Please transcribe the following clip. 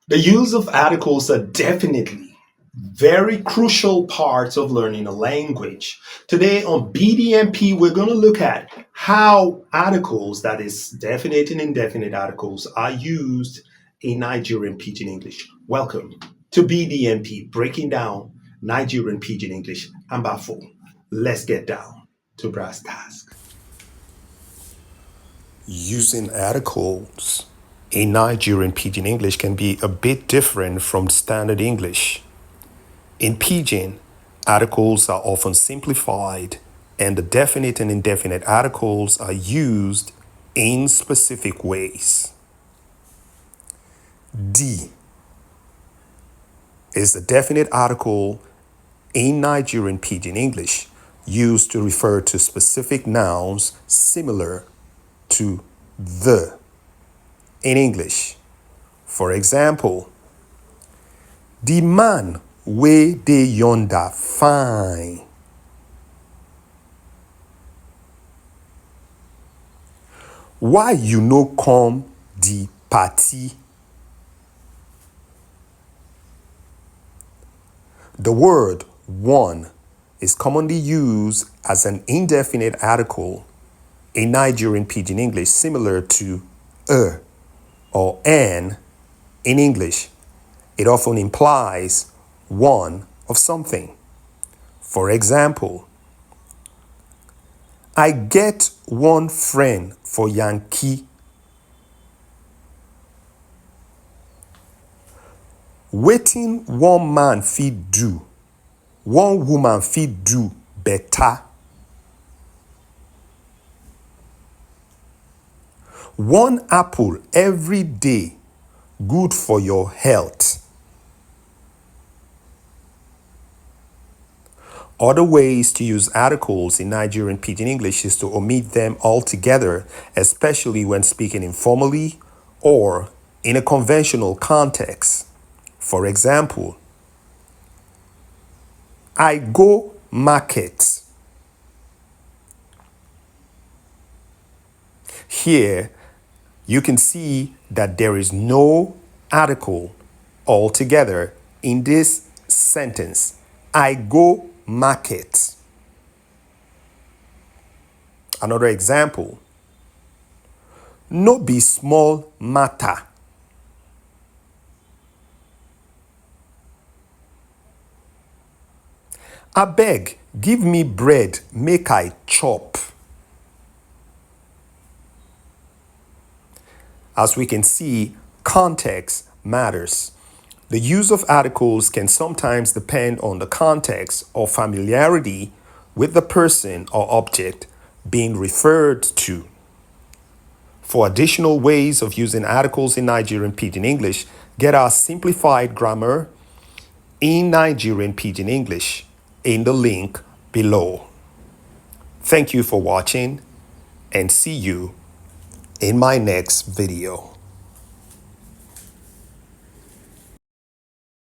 The use of articles are definitely very crucial parts of learning a language. Today on BDMP, we're going to look at how articles, that is definite and indefinite articles, are used in Nigerian Pidgin English. Welcome to BDMP, breaking down Nigerian Pidgin English. I'm Bafo. Let's get down to brass tacks. Using articles in Nigerian Pidgin English can be a bit different from standard English. In Pidgin, articles are often simplified, and the definite and indefinite articles are used in specific ways. D is the definite article in Nigerian Pidgin English, used to refer to specific nouns similar to the in English. For example, the man wey dey yonder fine. Why you no come the party? The word one is commonly used as an indefinite article in Nigerian Pidgin English, similar to a or an in English. It often implies one of something. For example, I get one friend for Yankee. Wetin one man fit do, one woman fit do better. One apple every day good for your health. Other ways to use articles in Nigerian Pidgin English is to omit them altogether, especially when speaking informally or in a conventional context. For example, I go market. Here, you can see that there is no article altogether in this sentence. I go market. Another example, no be small matter. Abeg, give me bread, make I chop. As we can see, context matters. The use of articles can sometimes depend on the context or familiarity with the person or object being referred to. For additional ways of using articles in Nigerian Pidgin English, get our simplified grammar in Nigerian Pidgin English in the link below. Thank you for watching, and see you in my next video.